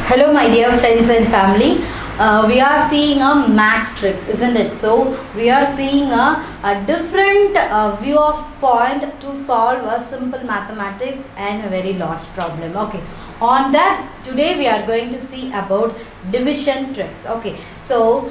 Hello, my dear friends and family. We are seeing a max tricks, isn't it? So we are seeing a different view of point to solve a simple mathematics and a very large problem. Okay. On that, today we are going to see about division tricks. Okay. So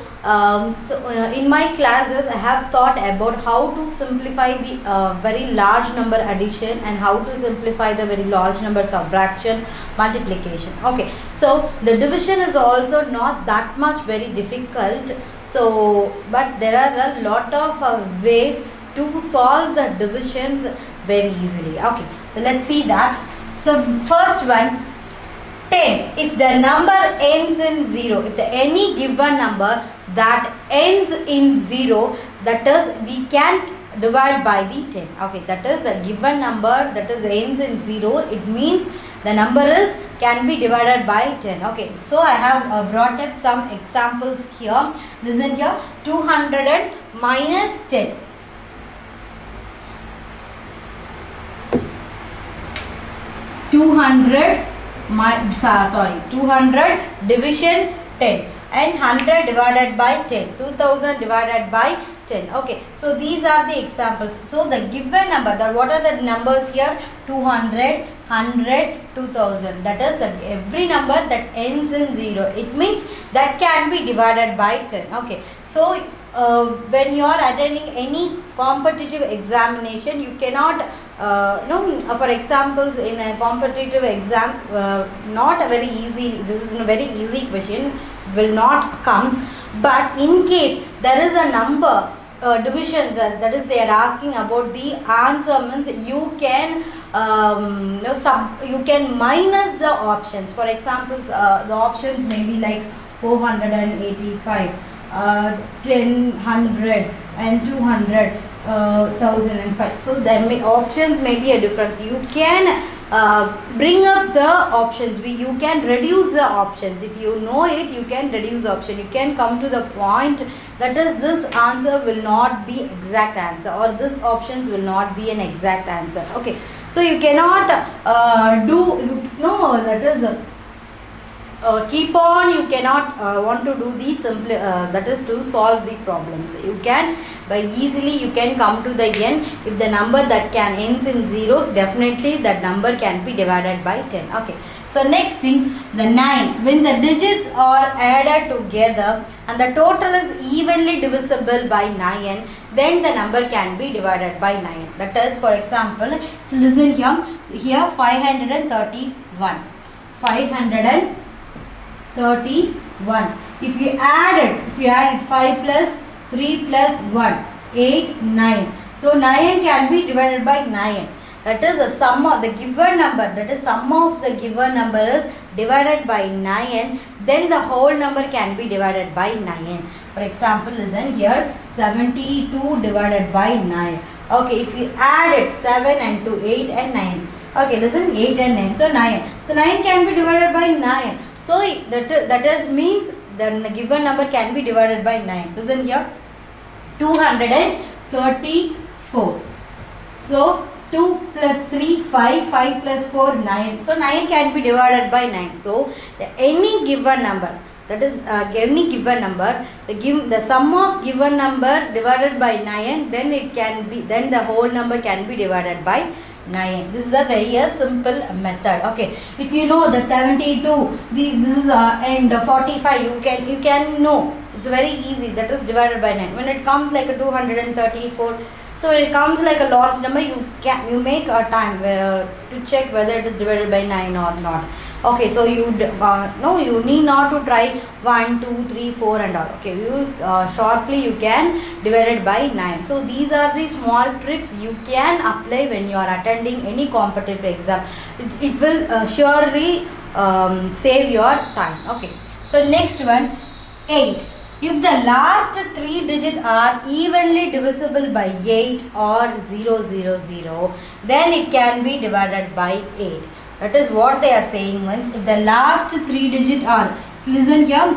in my classes, I have thought about how to simplify the very large number addition and how to simplify the very large number subtraction, multiplication. Okay. So the division is also not that much very difficult. So, but there are a lot of ways to solve the divisions very easily. Okay. So let's see that. So first one. 10. If the number ends in 0, if any given number that ends in 0, that is we can divide by the 10. Okay, that is the given number that is ends in 0, it means the number is can be divided by 10. Okay, so I have brought up some examples here. Listen here, 200 and minus 10. 200 division 10 and 100 divided by 10, 2000 divided by 10. Okay, so these are the examples. So the given number, what are the numbers here? 200, 100, 2000. That is every number that ends in 0. It means that can be divided by 10. Okay, so when you are attending any competitive examination, you cannot for examples in a competitive exam, not a very easy, this is a very easy question, will not comes, but in case there is a number divisions, that is they are asking about the answer, means you can you can minus the options. For examples, the options may be like 485, 10, 100 and 200, 1005. So there options may be a difference. You can bring up the options. You can reduce the options. If you know it, you can reduce the option. You can come to the point that is this answer will not be exact answer, or this options will not be an exact answer. Okay, so you cannot that is keep on, you cannot want to do the simple that is to solve the problems. You can by easily you can come to the end. If the number that can ends in 0, definitely that number can be divided by 10. Okay, so next thing, the 9, when the digits are added together and the total is evenly divisible by 9, then the number can be divided by 9. That is, for example, so listen here 531, 531. If you add it 5 plus 3 plus 1, 8, 9. So 9 can be divided by 9. That is the sum of the given number. That is sum of the given number is divided by 9. Then the whole number can be divided by 9. For example, listen here, 72 divided by 9. Okay, if you add it 7 and 2, 8 and 9. Okay, listen, 8 and 9. So 9. So 9 can be divided by 9. So that is means the given number can be divided by 9. Listen here, 234. So 2 plus 3, 5, 5 plus 4, 9. So 9 can be divided by 9. So any given number, that is any given number, the sum of given number divided by 9, then it can be, then the whole number can be divided by 9. This is a very simple method. Okay, if you know that 72, this is and 45, you can know. It's very easy. That is divided by 9. When it comes like a 234, so when it comes like a large number, you make a time to check whether it is divided by 9 or not. Okay, so you you need not to try 1, 2, 3, 4 and all. Okay, you shortly you can divide it by 9. So these are the small tricks you can apply when you are attending any competitive exam. It will surely save your time. Okay, so next one, 8. If the last 3 digits are evenly divisible by 8 or 000, then it can be divided by 8. That is what they are saying, means if the last 3 digits are, so listen here,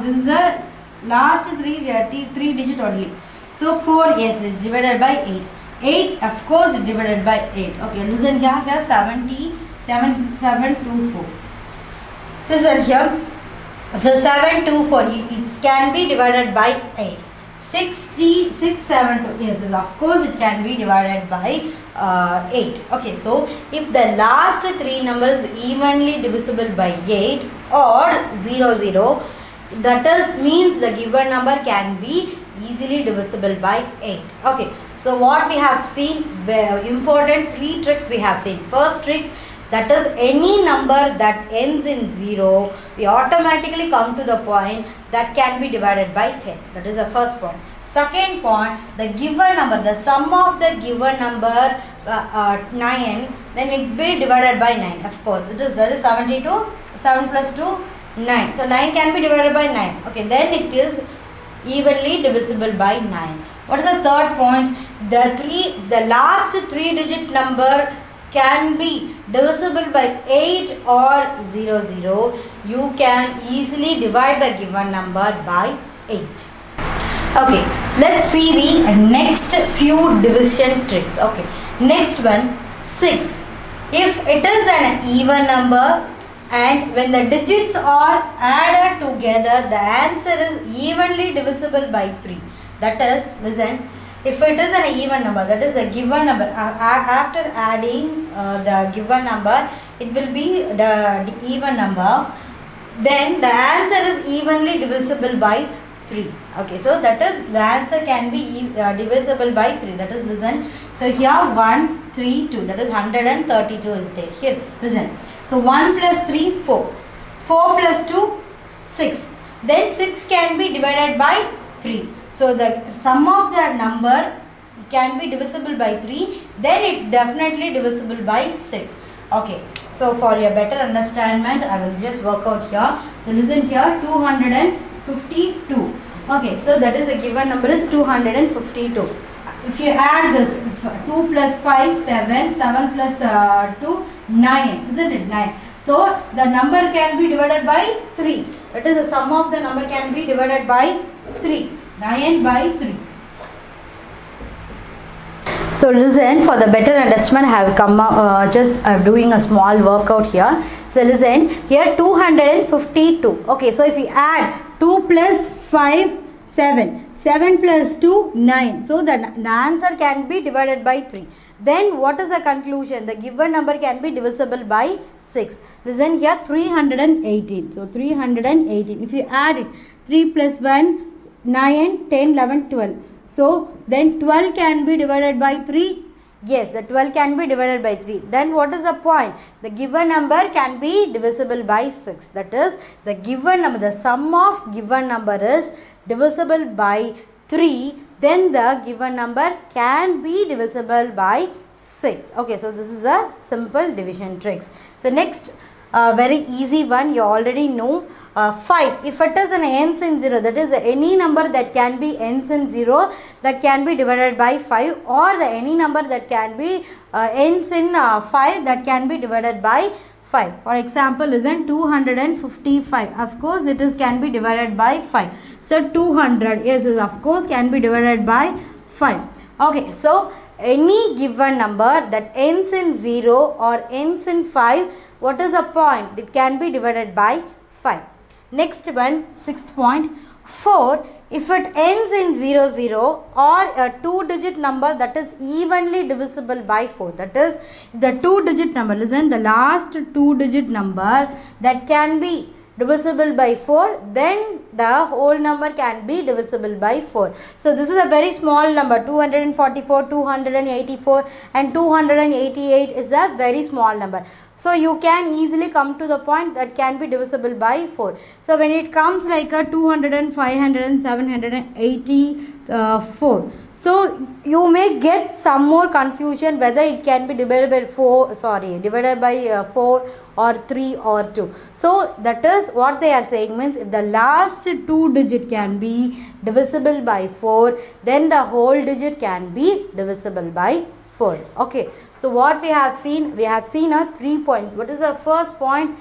this is the last 3 digit only. So 4, yes, it's divided by 8. 8, of course, divided by 8. Okay, listen here 724. Listen here. So 7, 2, 4. It can be divided by 8. 6, 3, 6, 7, 2. Yes, of course it can be divided by 8. Okay, so if the last three numbers evenly divisible by 8 or 0, 0, that is means the given number can be easily divisible by 8. Okay, so what we have seen, important three tricks we have seen. First tricks, that is any number that ends in 0, we automatically come to the point that can be divided by 10. That is the first point. Second point, the given number, the sum of the given number 9, then it be divided by 9. Of course, that is 72, 7 plus 2, 9. So 9 can be divided by 9. Okay, then it is evenly divisible by 9. What is the third point? The last 3-digit number can be divisible by 8 or 0, 0. You can easily divide the given number by 8. Okay, let's see the next few division tricks. Okay, next one, 6. If it is an even number and when the digits are added together, the answer is evenly divisible by 3. That is, listen, if it is an even number, that is a given number, after adding the given number, it will be the even number, then the answer is evenly divisible by 3. Okay, so that is the answer can be divisible by 3. That is, listen, so here 1, 3, 2, that is 132 is there. Here, listen, so 1 plus 3, 4, 4 plus 2, 6, then 6 can be divided by 3. So the sum of the number can be divisible by 3, then it definitely divisible by 6. Okay, so for your better understanding, I will just work out here. So listen here, 252. Okay, so that is the given number is 252. If you add this, 2 plus 5, 7, 7 plus 2, 9, isn't it? 9. So the number can be divided by 3. That is the sum of the number can be divided by 3. 9 by 3. So listen, for the better understanding, I have come just doing a small workout here. So listen, here 252. Okay, so if we add 2 plus 5, 7. 7 plus 2, 9. So the answer can be divided by 3. Then what is the conclusion? The given number can be divisible by 6. Listen here, 318. So 318. If you add it, 3 plus 1, 9, 10, 11, 12. So then 12 can be divided by 3. Yes, the 12 can be divided by 3. Then what is the point? The given number can be divisible by 6. That is, the given number, the sum of given number is divisible by 3. Then the given number can be divisible by 6. Okay, so this is a simple division tricks. So next, very easy one, you already know. 5. If it is an ends in 0, that is any number that can be ends in 0, that can be divided by 5, or the any number that can be ends in 5, that can be divided by 5. For example, listen, 255. Of course, it is can be divided by 5. So 200, yes, of course can be divided by 5. Okay, so any given number that ends in 0 or ends in 5, what is the point? It can be divided by 5. Next one, sixth point, 4. If it ends in 0, 0 or a 2-digit number that is evenly divisible by 4. That is, the 2-digit number, listen, the last 2-digit number that can be divisible by 4, then the whole number can be divisible by 4. So this is a very small number, 244, 284 and 288 is a very small number. So you can easily come to the point that can be divisible by 4. So when it comes like a 200 and 500 and 784. So you may get some more confusion whether it can be divided by 4 or 3 or 2. So that is what they are saying, means if the last 2 digit can be divisible by 4, then the whole digit can be divisible by 4. Okay, so what we have seen a 3 points. What is the first point?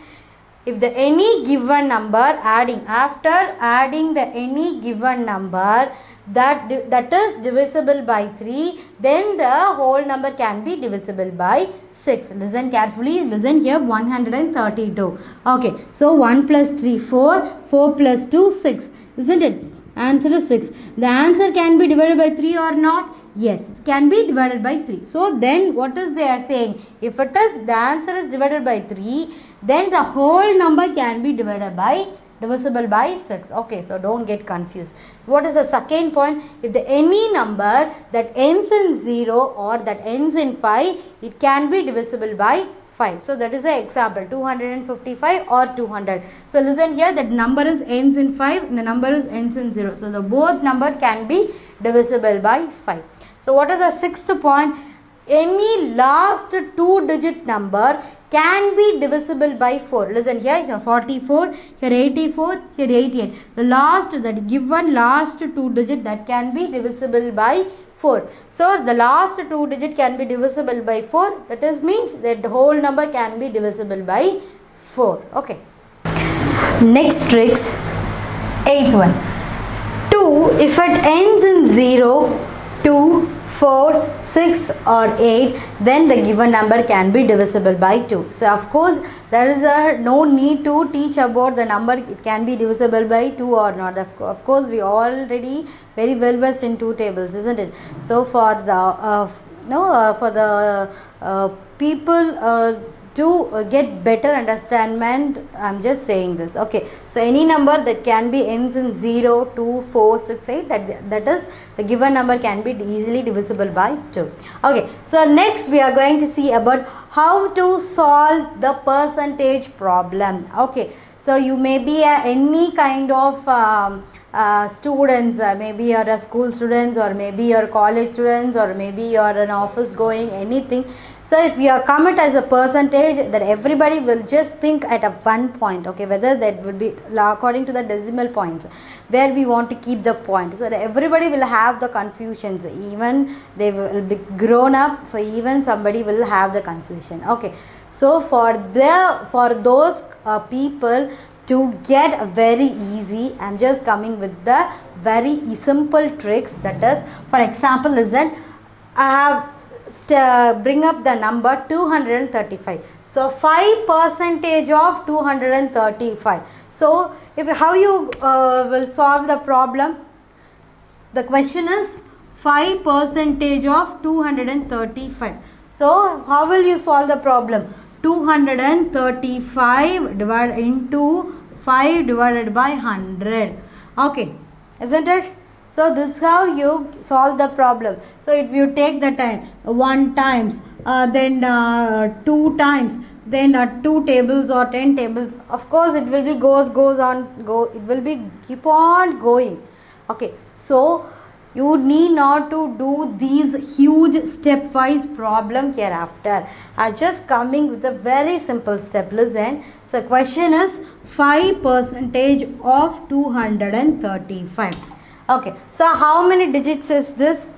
if the any given number after adding the any given number that is divisible by 3, then the whole number can be divisible by 6. Listen carefully, listen here, 132. Okay, so 1 plus 3, 4, 4 plus 2, 6, isn't it? Answer is 6. The answer can be divided by 3 or not? Yes, it can be divided by 3. So then what is they are saying? If the answer is divided by 3, then the whole number can be divisible by 6. Okay, so don't get confused. What is the second point? If any number that ends in 0 or that ends in 5, it can be divisible by 5. So that is the example, 255 or 200. So listen here, that number is ends in 5 and the number is ends in 0. So the both number can be divisible by 5. So what is the sixth point? Any last 2-digit number can be divisible by 4. Listen here 44, here 84, here 88. That given last 2 digit that can be divisible by 4. So the last 2 digit can be divisible by 4. That is means that the whole number can be divisible by 4. Okay. Next tricks, 8th one. 2, if it ends in 0, 2, 4, 6 or 8, then the given number can be divisible by 2. So of course there is no need to teach about the number it can be divisible by 2 or not. Of course we already very well versed in 2 tables, isn't it? So for the people to get better understanding, I am just saying this. Okay, so any number that can be ends in 0, 2, 4, 6, 8, that is the given number can be easily divisible by 2. Okay, so next we are going to see about how to solve the percentage problem. Okay, so you may be any kind of students, maybe you are a school students, or maybe you are college students, or maybe you are an office going, anything. So if you are commit as a percentage, that everybody will just think at a one point, okay, whether that would be according to the decimal points where we want to keep the point. So that everybody will have the confusions, even they will be grown up, so even somebody will have the confusion. Okay, so for those people to get very easy, I am just coming with the very simple tricks. That is, for example, listen, I have bring up the number 235. So 5% of 235. So how you will solve the problem? The question is 5% of 235. So how will you solve the problem? 235 divided into 5 divided by 100. Okay, isn't it? So this is how you solve the problem. So if you take the time 1 times, then 2 times, then 2 tables or 10 tables, of course it will be it will be keep on going. Okay, so you need not to do these huge stepwise problem hereafter. I am just coming with a very simple step. Listen. So question is 5% of 235. Okay. So how many digits is this?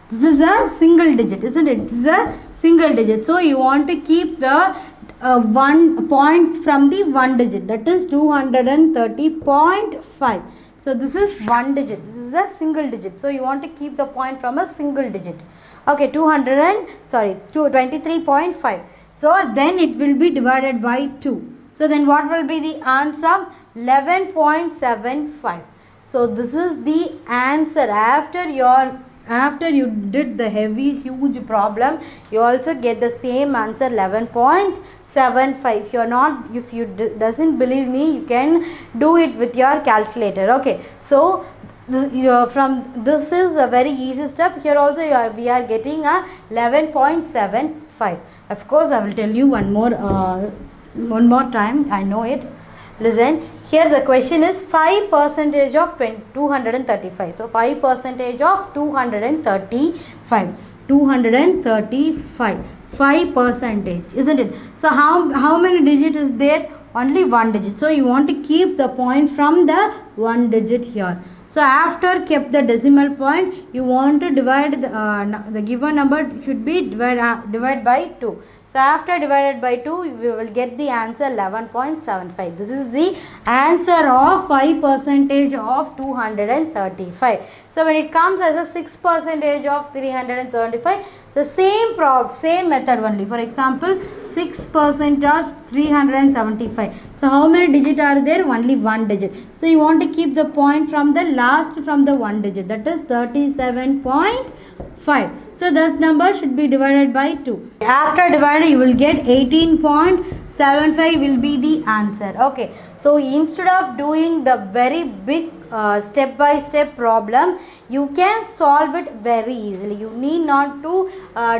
This is a single digit, isn't it? This is a single digit. So you want to keep the 1 point from the 1 digit. That is 230.5. So this is 1 digit. This is a single digit. So you want to keep the point from a single digit. Okay, 223.5. So then it will be divided by 2. So then what will be the answer? 11.75. So this is the answer. After you did the huge problem, you also get the same answer, 11.75. If you doesn't believe me, you can do it with your calculator. Okay, so this is a very easy step. Here also we are getting a 11.75. Of course, I will tell you one more time. I know it. Listen. Here the question is 5% of 235. So 5% of 235. 235. 5%, isn't it? So how many digit is there? Only 1 digit. So you want to keep the point from the 1 digit here. So after kept the decimal point, you want to divide the given number should be divide by 2. So So after divided by 2, we will get the answer 11.75. This is the answer of 5% of 235. So when it comes as a 6% of 375, the same method only. For example, 6% of 375. So how many digits are there? Only one digit. So you want to keep the point from the last from the one digit. That is 37.5. So that number should be divided by 2. After dividing, you will get 18.75 will be the answer. Okay. So instead of doing the very big step by step problem, you can solve it very easily. You need not to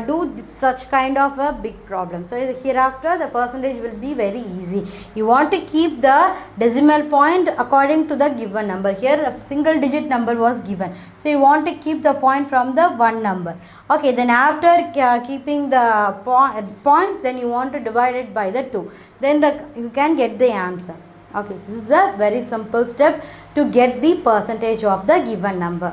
do such kind of a big problem. So hereafter the percentage will be very easy. You want to keep the decimal point according to the given number. Here a single digit number was given, so you want to keep the point from the one number. Okay, then after keeping the point, then you want to divide it by the 2, then you can get the answer. Okay, this is a very simple step to get the percentage of the given number.